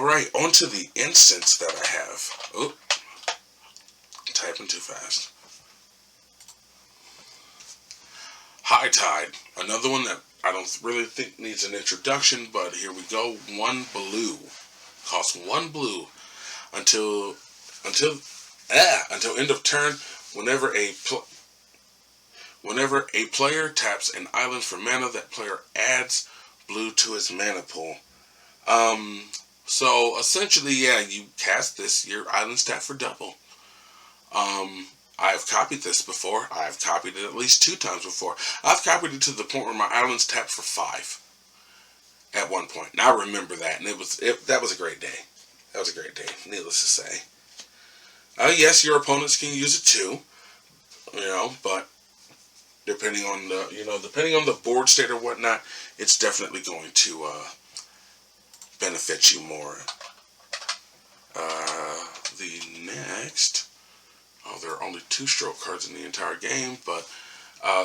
Alright, on to the instance that I have. Oh, typing too fast. High Tide, another one that I don't really think needs an introduction, but here we go. 1 blue. Costs 1 blue until end of turn. Whenever a player taps an island for mana, that player adds blue to his mana pool. So essentially, yeah, you cast this, your island's tapped for double. I've copied this before. I've copied it at least 2 times before. I've copied it to the point where my island's tapped for 5 at one point. And I remember that, and that was a great day. That was a great day, needless to say. Yes, your opponents can use it too, but depending on the board state or whatnot, it's definitely going to benefit you more. The next, there are only 2 stroke cards in the entire game, but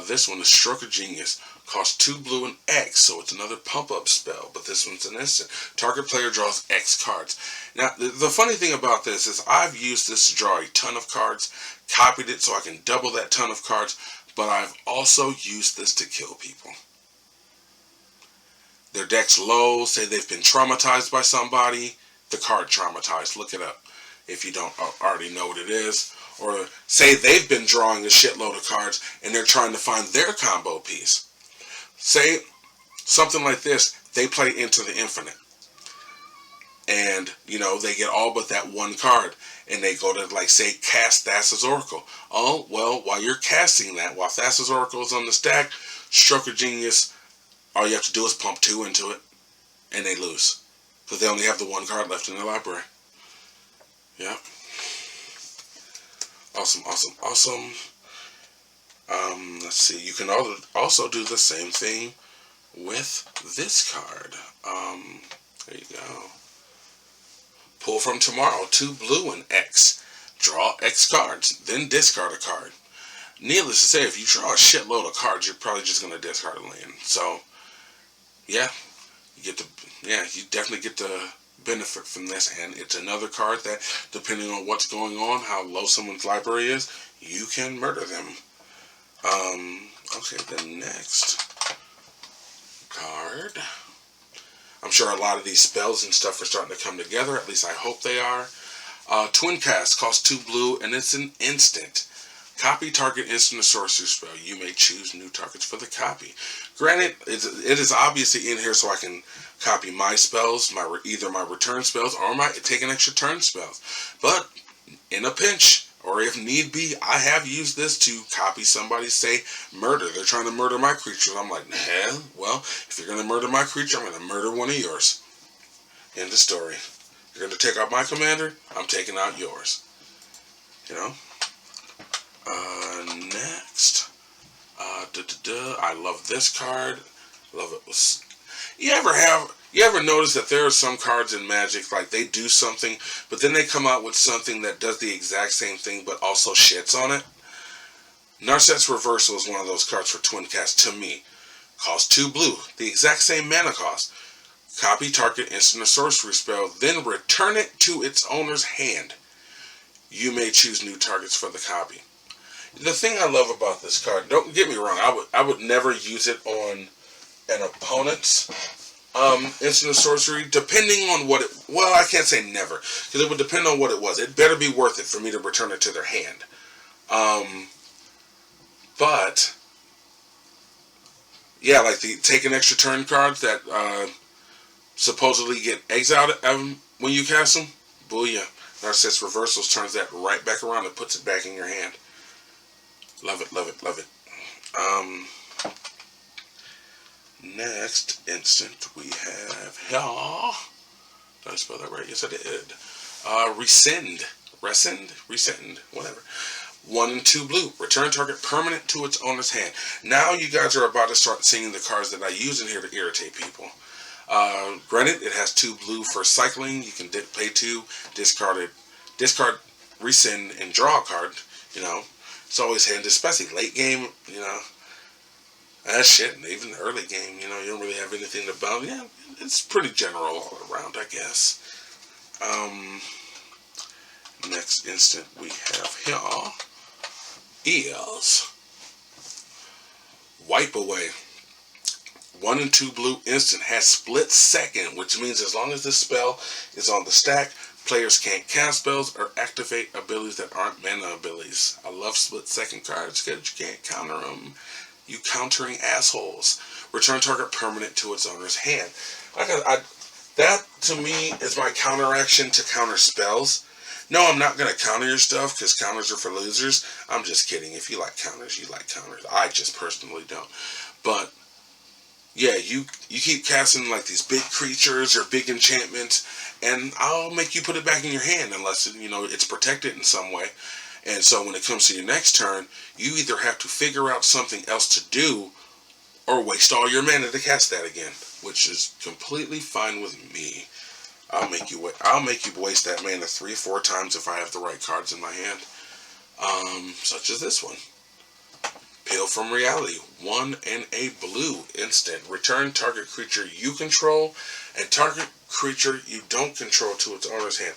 this one is Stroke of Genius. Costs 2 blue and X, so it's another pump-up spell, but this one's an instant. Target player draws X cards. Now, the funny thing about this is I've used this to draw a ton of cards, copied it so I can double that ton of cards, but I've also used this to kill people. Their deck's low, say they've been traumatized by somebody, the card Traumatized, look it up if you don't already know what it is. Or say they've been drawing a shitload of cards and they're trying to find their combo piece. Say something like this, they play Into the Infinite. And, they get all but that one card. And they go to, say, cast Thassa's Oracle. Oh, well, while you're casting that, while Thassa's Oracle is on the stack, Stroke of Genius, all you have to do is pump 2 into it. And they lose. Because they only have the one card left in their library. Yeah. Awesome. Let's see. You can also do the same thing with this card. There you go. Pull from Tomorrow. 2 blue and X. Draw X cards. Then discard a card. Needless to say, if you draw a shitload of cards, you're probably just going to discard a land. So, yeah. You definitely get the benefit from this, and it's another card that, depending on what's going on, how low someone's library is, you can murder them. Okay, the next card. I'm sure a lot of these spells and stuff are starting to come together, at least I hope they are. Twincast costs 2 blue, and it's an instant. Copy target instant or sorcery spell. You may choose new targets for the copy. Granted, it is obviously in here so I can copy my spells, either my return spells or my take an extra turn spells. But in a pinch, or if need be, I have used this to copy somebody, say, murder. They're trying to murder my creatures. I'm like, nah, well, if you're going to murder my creature, I'm going to murder one of yours. End of story. You're going to take out my commander, I'm taking out yours. Next. I love this card. Love it. You ever notice that there are some cards in Magic, like they do something, but then they come out with something that does the exact same thing, but also shits on it? Narset's Reversal is one of those cards for Twincast to me. Costs 2 blue, the exact same mana cost. Copy target instant or sorcery spell, then return it to its owner's hand. You may choose new targets for the copy. The thing I love about this card, don't get me wrong, I would never use it on an opponent's instant or sorcery, depending on what it, well, I can't say never, because it would depend on what it was. It better be worth it for me to return it to their hand. But, yeah, like the take an extra turn cards that supposedly get exiled when you cast them, booyah. Narset's Reversals turns that right back around and puts it back in your hand. Love it, love it, love it. Next instant we have here. Did I spell that right? Yes, I did. Rescind, whatever. 1 and 2 blue. Return target permanent to its owner's hand. Now you guys are about to start seeing the cards that I use in here to irritate people. Granted, it has 2 blue for cycling. You can pay 2, discard, rescind, and draw a card. It's always handy, especially late game. That's shit. And even the early game, you don't really have anything to bounce. Yeah, it's pretty general all around, I guess. Next instant we have here is Wipe Away. 1 and 2 blue instant has split second, which means as long as this spell is on the stack, players can't cast spells or activate abilities that aren't mana abilities. I love split second cards because you can't counter them. You countering assholes. Return target permanent to its owner's hand. That to me is my counteraction to counter spells. No, I'm not going to counter your stuff because counters are for losers. I'm just kidding. If you like counters, you like counters. I just personally don't. But yeah, you keep casting like these big creatures or big enchantments, and I'll make you put it back in your hand unless it's protected in some way. And so when it comes to your next turn, you either have to figure out something else to do, or waste all your mana to cast that again, which is completely fine with me. I'll make you waste that mana 3 or 4 times if I have the right cards in my hand, such as this one. Pale from Reality, 1 and a blue instant. Return target creature you control and target creature you don't control to its owner's hand.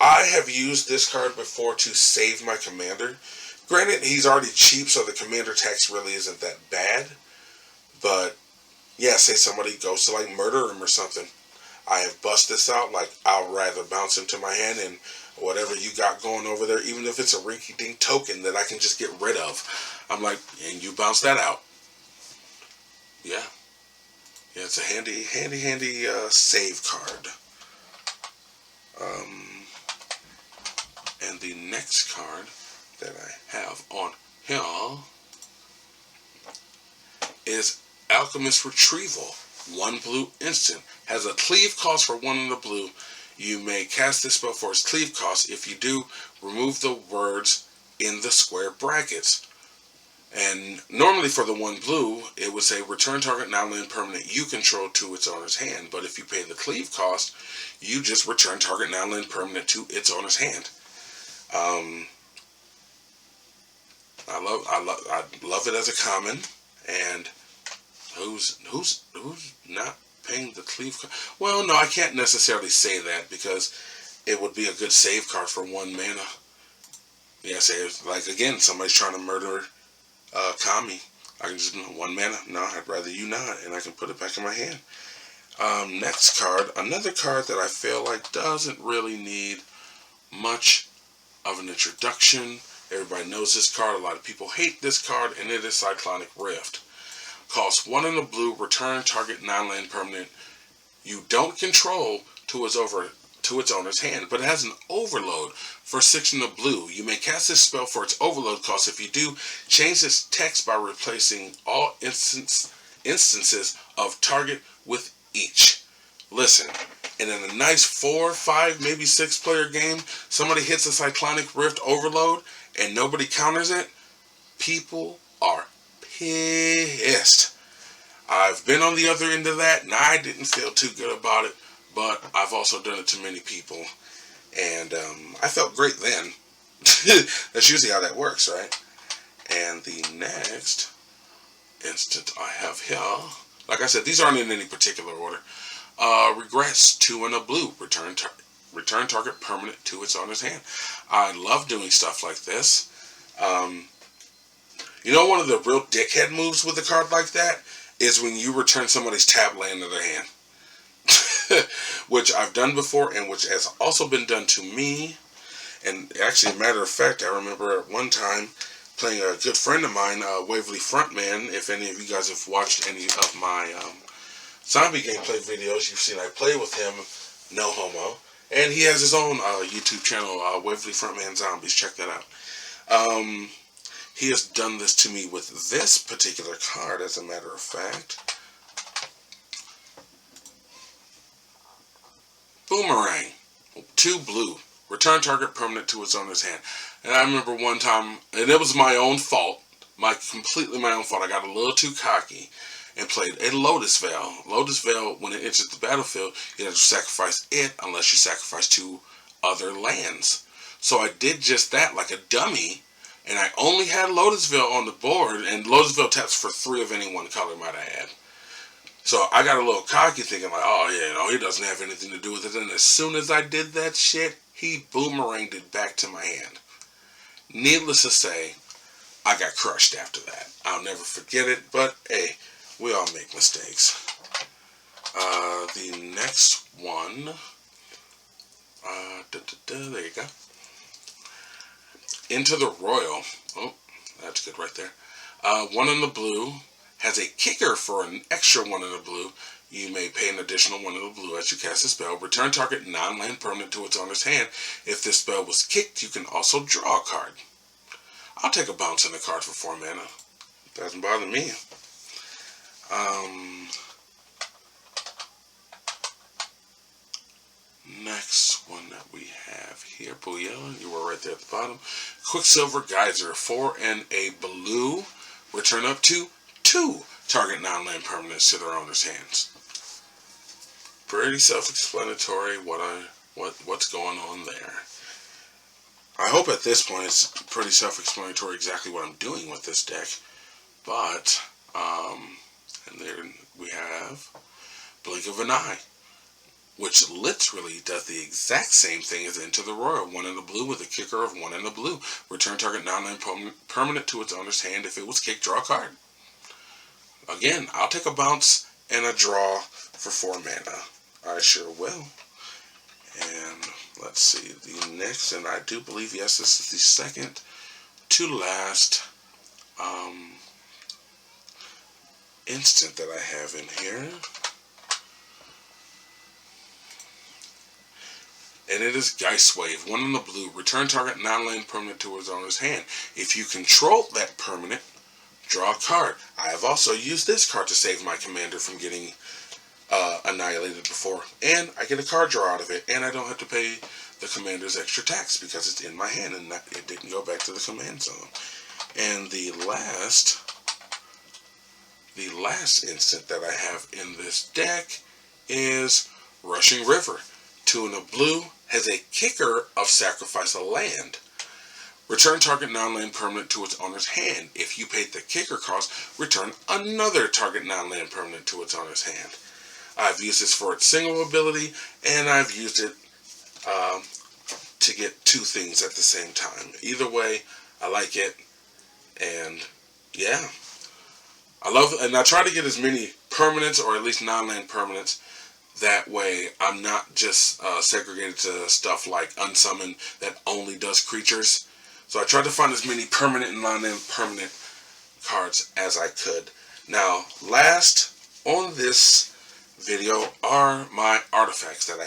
I have used this card before to save my commander. Granted, he's already cheap, so the commander tax really isn't that bad. But yeah, say somebody goes to like murder him or something. I have bust this out, like I'll rather bounce him to my hand and whatever you got going over there, even if it's a rinky-dink token that I can just get rid of. I'm like, and you bounce that out. Yeah. Yeah, it's a handy save card. And the next card that I have on here is Alchemist Retrieval. 1 blue instant. Has a cleave cost for 1 in the blue. You may cast this spell for its cleave cost. If you do, remove the words in the square brackets. And normally for the 1 blue, it would say return target non-land permanent you control to its owner's hand. But if you pay the cleave cost, you just return target non-land permanent to its owner's hand. I love it as a common, and who's not paying the cleave card? Well, no, I can't necessarily say that because it would be a good save card for 1 mana. Yeah, say like again, somebody's trying to murder Kami. I can just 1 mana. No, I'd rather you not, and I can put it back in my hand. Next card, another card that I feel like doesn't really need much of an introduction. Everybody knows this card. A lot of people hate this card, and it is Cyclonic Rift. Costs 1 in the blue. Return target non-land permanent you don't control to its owner's hand, but it has an overload for 6 in the blue. You may cast this spell for its overload cost. If you do, change this text by replacing all instances of target with each. Listen, and in a nice 4, 5, maybe 6 player game, somebody hits a Cyclonic Rift overload and nobody counters it, people are pissed. I've been on the other end of that, and I didn't feel too good about it, but I've also done it to many people, and I felt great then. That's usually how that works, right? And the next instant I have here, like I said, these aren't in any particular order. Regress, 2 and a blue. Return target permanent to its owner's hand. I love doing stuff like this. One of the real dickhead moves with a card like that is when you return somebody's tap land to their hand. Which I've done before and which has also been done to me. And actually, a matter of fact, I remember at one time playing a good friend of mine, Waverly Frontman. If any of you guys have watched any of my zombie gameplay videos, you've seen I play with him, no homo. And he has his own YouTube channel, Waverly Frontman Zombies. Check that out. He has done this to me with this particular card, as a matter of fact. Boomerang. 2 blue. Return target permanent to its owner's hand. And I remember one time, and it was my own fault, completely my own fault. I got a little too cocky and played a Lotus Veil. Lotus Veil, when it enters the battlefield, you have to sacrifice it unless you sacrifice 2 other lands. So I did just that like a dummy, and I only had Lotus Veil on the board, and Lotus Veil taps for 3 of any one color, might I add. So I got a little cocky thinking like, oh yeah, he doesn't have anything to do with it. And as soon as I did that shit, he boomeranged it back to my hand. Needless to say, I got crushed after that. I'll never forget it, but hey, we all make mistakes. The next one, there you go. Into the Royal. Oh, that's good right there. One in the blue has a kicker for an extra one in the blue. You may pay an additional one in the blue as you cast a spell. Return target non-land permanent to its owner's hand. If this spell was kicked, you can also draw a card. I'll take a bounce in the card for 4 mana. Doesn't bother me. Next one that we have here, Booyah, you were right there at the bottom. Quicksilver Geyser, 4 and a blue. Return up to 2 target non-land permanents to their owner's hands. Pretty self-explanatory what's going on there. I hope at this point it's pretty self-explanatory exactly what I'm doing with this deck. But, and there we have Blink of an Eye, which literally does the exact same thing as Into the Royal. 1 in the blue with a kicker of 1 in the blue. Return target non-land permanent to its owner's hand. If it was kicked, draw a card. Again, I'll take a bounce and a draw for 4 mana. I sure will. And let's see, the next, and I do believe, yes, this is the second to last instant that I have in here. And it is Geist Wave, 1 in the blue. Return target non-land permanent to its owner's hand. If you control that permanent, draw a card. I have also used this card to save my commander from getting annihilated before. And I get a card draw out of it. And I don't have to pay the commander's extra tax because it's in my hand and it didn't go back to the command zone. And the last instant that I have in this deck is Rushing River. 2 in a blue, has a kicker of sacrifice a land. Return target non-land permanent to its owner's hand. If you paid the kicker cost, return another target non-land permanent to its owner's hand. I've used this for its single ability, and I've used it to get 2 things at the same time. Either way, I like it, and yeah. I love it, and I try to get as many permanents, or at least non-land permanents. That way, I'm not just segregated to stuff like Unsummon that only does creatures. So I tried to find as many permanent and non-land permanent cards as I could. Now, last on this video are my artifacts that I